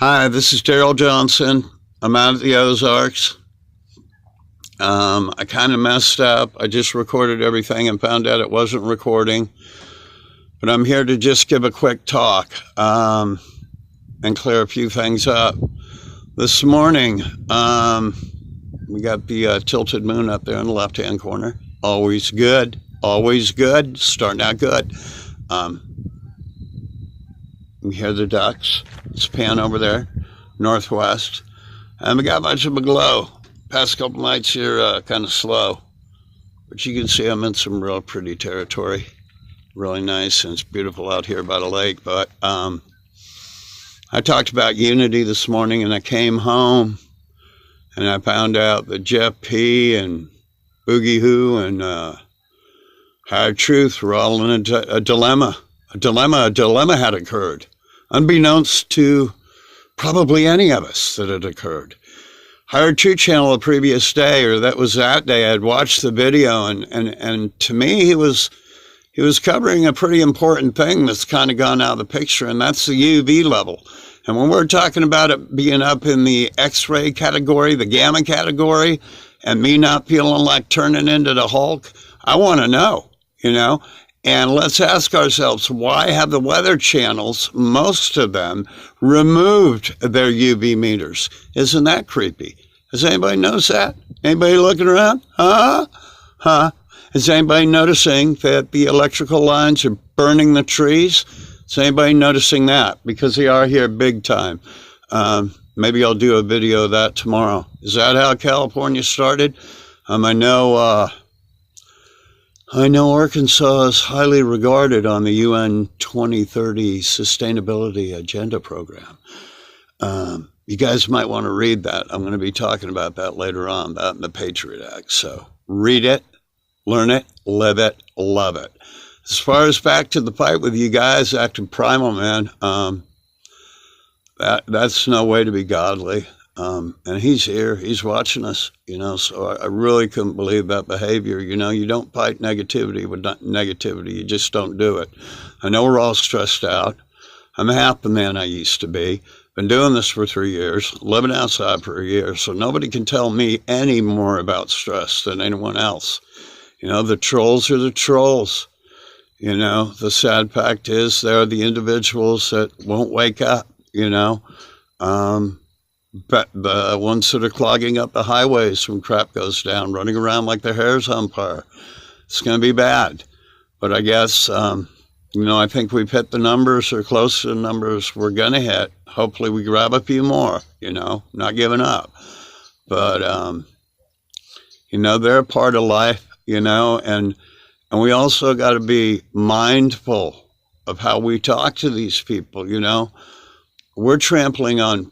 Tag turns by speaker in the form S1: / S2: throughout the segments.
S1: Hi, this is Daryl Johnson. I'm out at the Ozarks. I kind of messed up. I just recorded everything and found out it wasn't recording. But I'm here to just give a quick talk and clear a few things up. This morning, we got the tilted moon up there in the left-hand corner. Always good. Always good. Starting out good. You hear the ducks. It's pan over there, northwest. I haven't got much of a glow. Past couple nights here, kind of slow. But you can see I'm in some real pretty territory. Really nice, and it's beautiful out here by the lake. But I talked about unity this morning, and I came home, and I found out that Jeff P. and Boogie Who and Higher Truth were all in a dilemma. A dilemma had occurred, unbeknownst to probably any of us that it occurred. Higher Truth channel the previous day, or that was that day, I'd watched the video, and to me, he was covering a pretty important thing that's kind of gone out of the picture, and that's the UV level. And when we're talking about it being up in the X-ray category, the gamma category, and me not feeling like turning into the Hulk, I want to know, And let's ask ourselves, why have the weather channels, most of them, removed their UV meters? Isn't that creepy? Has anybody noticed that? Anybody looking around? Is anybody noticing that the electrical lines are burning the trees? Is anybody noticing that? Because they are here big time. Maybe I'll do a video of that tomorrow. Is that how California started? I know Arkansas is highly regarded on the UN 2030 Sustainability Agenda Program. You guys might want to read that. I'm going to be talking about that later on, that and the Patriot Act. So read it, learn it, live it, love it. As far as back to the fight with you guys, acting primal, man, that's no way to be godly. And he's here, he's watching us, so I really couldn't believe that behavior. You don't fight negativity with negativity. You just don't do it. I know we're all stressed out. I'm half the man I used to be. Been doing this for 3 years, living outside for a year, so nobody can tell me any more about stress than anyone else. The trolls are the trolls. The sad fact is they're the individuals that won't wake up, But the ones that are clogging up the highways when crap goes down, running around like their hair's on fire. It's going to be bad. But I guess, I think we've hit the numbers or close to the numbers we're going to hit. Hopefully we grab a few more, not giving up. But, they're a part of life, and we also got to be mindful of how we talk to these people, We're trampling on,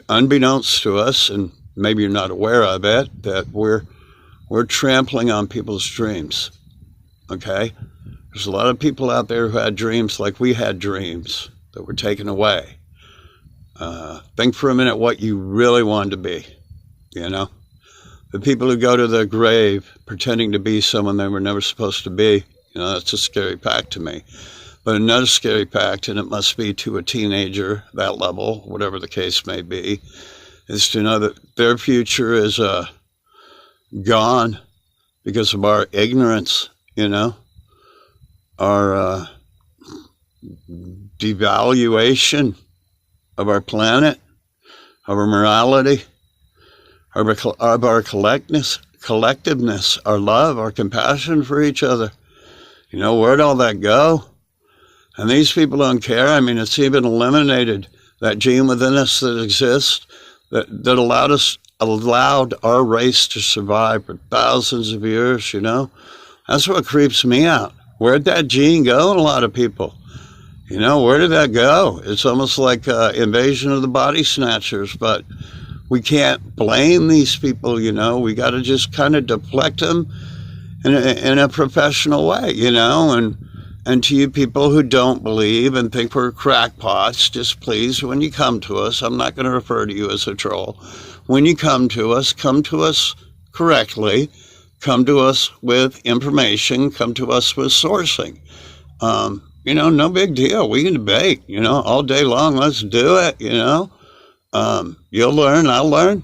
S1: unbeknownst to us, and maybe you're not aware of it, that we're trampling on people's dreams, okay? There's a lot of people out there who had dreams like we had dreams that were taken away. Think for a minute what you really wanted to be, The people who go to their grave pretending to be someone they were never supposed to be, that's a scary fact to me. But another scary fact, and it must be to a teenager, that level, whatever the case may be, is to know that their future is gone because of our ignorance, our devaluation of our planet, of our morality, of our collectiveness, our love, our compassion for each other. Where'd all that go? And these people don't care. I mean, it's even eliminated that gene within us that exists that allowed our race to survive for thousands of years, That's what creeps me out. Where'd that gene go in a lot of people? Where did that go? It's almost like invasion of the body snatchers, but we can't blame these people, We got to just kind of deflect them in a professional way, And to you people who don't believe and think we're crackpots, just please, when you come to us, I'm not going to refer to you as a troll. When you come to us correctly, come to us with information, come to us with sourcing. No big deal. We can debate, all day long. Let's do it, You'll learn, I'll learn,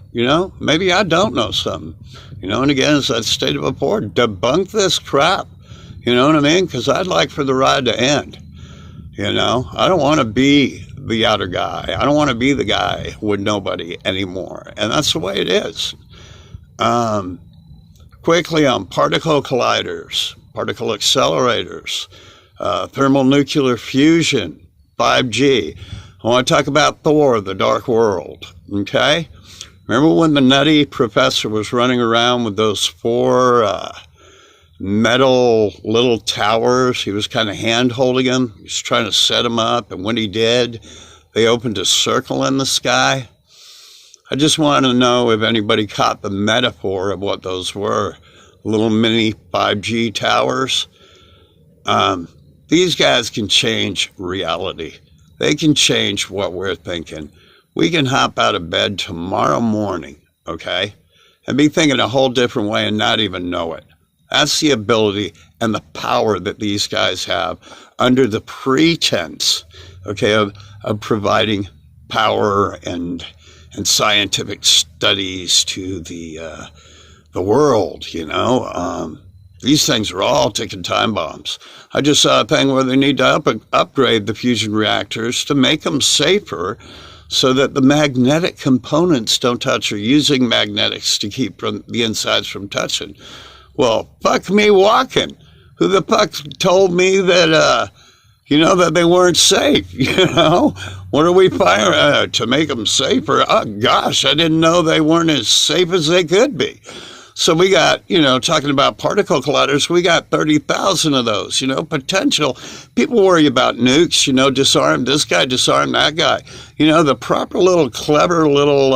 S1: maybe I don't know something, and again, as I stated before, debunk this crap, you know what I mean? Because I'd like for the ride to end, I don't want to be the outer guy. I don't want to be the guy with nobody anymore, and that's the way it is. Quickly on particle colliders, particle accelerators, thermonuclear fusion, 5G. I want to talk about Thor, the Dark World, okay? Remember when the nutty professor was running around with those 4 metal little towers? He was kind of hand-holding them. He was trying to set them up, and when he did, they opened a circle in the sky. I just want to know if anybody caught the metaphor of what those were, little mini 5G towers. These guys can change reality. They can change what we're thinking. We can hop out of bed tomorrow morning, okay, and be thinking a whole different way and not even know it. That's the ability and the power that these guys have under the pretense, okay, of providing power and scientific studies to the world, These things are all ticking time bombs. I just saw a thing where they need to upgrade the fusion reactors to make them safer so that the magnetic components don't touch, or using magnetics to keep the insides from touching. Well, fuck me walking. Who the fuck told me that, that they weren't safe, What are we firing to make them safer? Oh, gosh, I didn't know they weren't as safe as they could be. So we got, talking about particle colliders, we got 30,000 of those, potential. People worry about nukes, disarm this guy, disarm that guy. The proper little, clever little,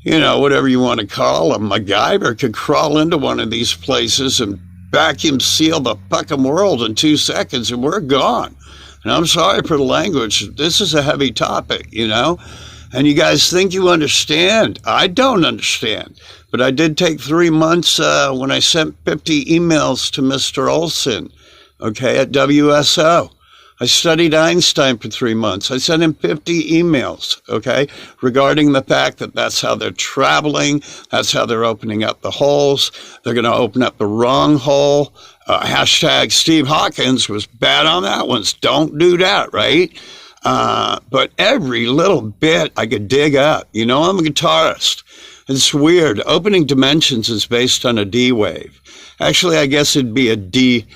S1: whatever you want to call them, MacGyver could crawl into one of these places and vacuum seal the fucking world in 2 seconds and we're gone. And I'm sorry for the language. This is a heavy topic, and you guys think you understand. I don't understand. But I did take 3 months when I sent 50 emails to Mr. Olson, okay, at WSO. I studied Einstein for 3 months. I sent him 50 emails, okay, regarding the fact that that's how they're traveling. That's how they're opening up the holes. They're going to open up the wrong hole. Hashtag Steve Hawkins was bad on that one. Don't do that, right? But every little bit I could dig up. I'm a guitarist. It's weird. Opening dimensions is based on a D wave. Actually, I guess it'd be a D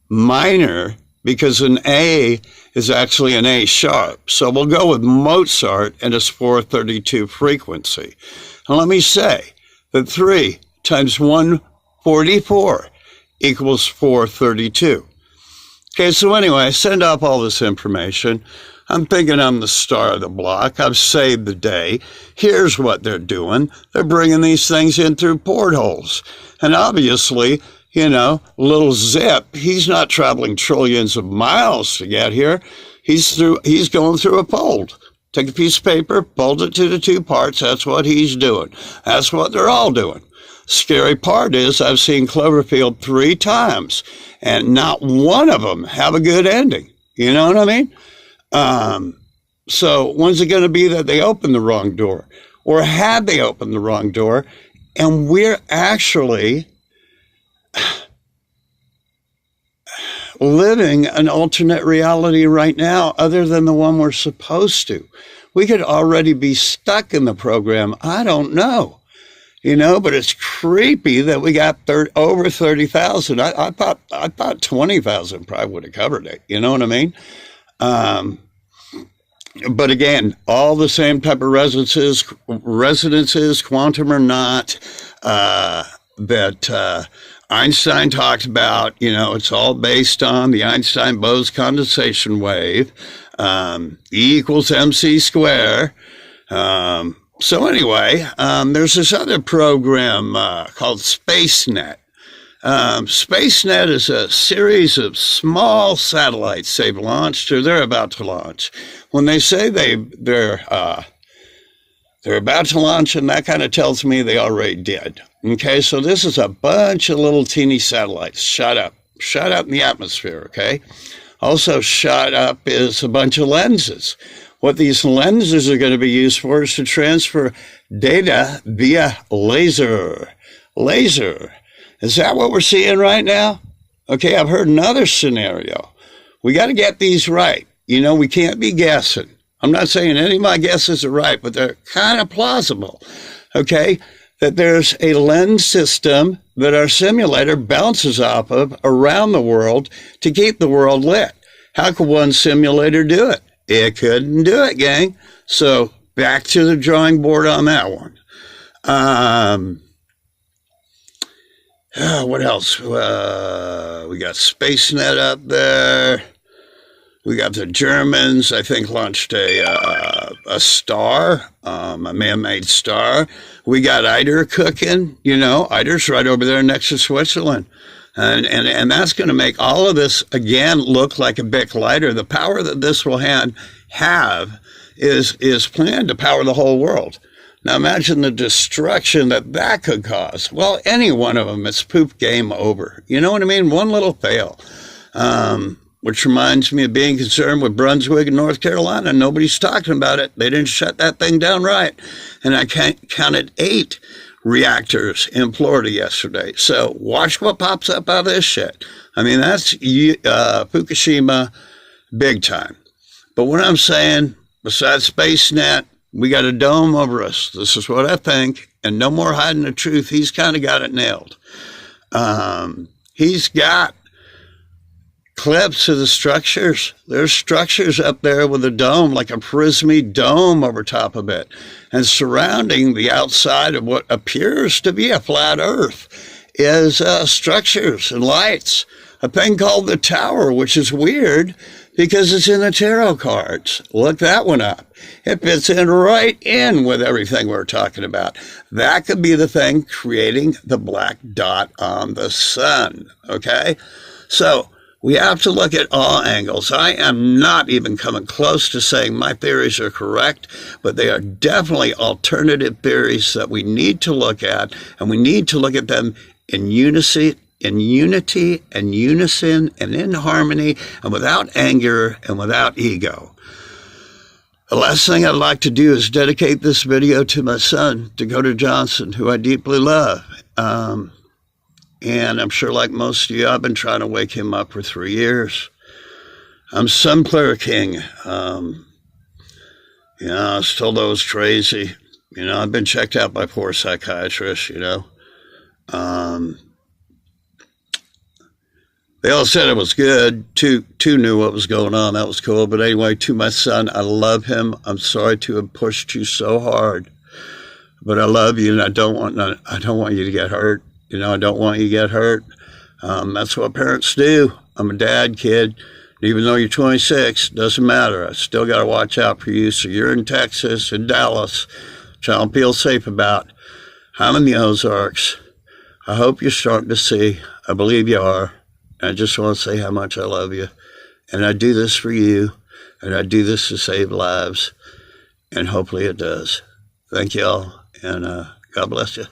S1: minor because an A is actually an A sharp. So we'll go with Mozart and its 432 frequency. And let me say that 3 times 144 equals 432. Okay, so anyway, I send off all this information. I'm thinking I'm the star of the block. I've saved the day. Here's what they're doing. They're bringing these things in through portholes. And obviously, little Zip, he's not traveling trillions of miles to get here. He's going through a fold. Take a piece of paper, fold it to the 2 parts. That's what he's doing. That's what they're all doing. Scary part is I've seen Cloverfield 3 times, and not one of them have a good ending. You know what I mean? So when's it going to be that they open the wrong door? Or had they opened the wrong door, and we're actually living an alternate reality right now other than the one we're supposed to? We could already be stuck in the program. I don't know. But it's creepy that we got over 30,000. I thought 20,000 probably would have covered it. You know what I mean? But again, all the same type of resonances, quantum or not, that Einstein talked about. It's all based on the Einstein-Bose condensation wave, E equals mc square. So anyway, there's this other program called SpaceNet. SpaceNet is a series of small satellites they've launched, or they're about to launch. When they say they're about to launch, and that kind of tells me they already did. Okay, so this is a bunch of little teeny satellites shot up in the atmosphere, okay? Also shot up is a bunch of lenses. What these lenses are going to be used for is to transfer data via laser. Laser. Is that what we're seeing right now? Okay, I've heard another scenario. We got to get these right. You know, we can't be guessing. I'm not saying any of my guesses are right, but they're kind of plausible. Okay, that there's a lens system that our simulator bounces off of around the world to keep the world lit. How could one simulator do it? It couldn't do it, gang. So back to the drawing board on that one. What else? We got SpaceNet up there. We got the Germans, I think, launched a star, a man-made star. We got ITER cooking. You know, ITER's right over there next to Switzerland. And that's going to make all of this, again, look like a big lighter. The power that this will have is planned to power the whole world. Now imagine the destruction that could cause. Well, any one of them, it's poop, game over. You know what I mean? One little fail. Which reminds me of being concerned with Brunswick and North Carolina. Nobody's talking about it. They didn't shut that thing down right. And I counted 8 reactors in Florida yesterday. So watch what pops up out of this shit. I mean, that's Fukushima big time. But what I'm saying, besides SpaceNet, we got a dome over us. This is what I think. And no more hiding the truth. He's kind of got it nailed. He's got clips of the structures. There's structures up there with a dome, like a prismy dome over top of it. And surrounding the outside of what appears to be a flat earth is structures and lights. A thing called the tower, which is weird because it's in the tarot cards. Look that one up. It fits in right in with everything we're talking about. That could be the thing creating the black dot on the sun, okay? So we have to look at all angles. I am not even coming close to saying my theories are correct, but they are definitely alternative theories that we need to look at, and we need to look at them in unity, and unison, and in harmony, and without anger, and without ego. The last thing I'd like to do is dedicate this video to my son, Dakota Johnson, who I deeply love. And I'm sure like most of you, I've been trying to wake him up for 3 years. I'm Sun Player King. I was told I was crazy. I've been checked out by 4 psychiatrists, They all said it was good. Two knew what was going on. That was cool. But anyway, to my son, I love him. I'm sorry to have pushed you so hard. But I love you, and I don't want you to get hurt. I don't want you to get hurt. That's what parents do. I'm a dad, kid. Even though you're 26, doesn't matter. I still got to watch out for you. So you're in Texas, in Dallas, which I don't feel safe about. I'm in the Ozarks. I hope you're starting to see. I believe you are. I just want to say how much I love you. And I do this for you. And I do this to save lives. And hopefully it does. Thank you all. And God bless you.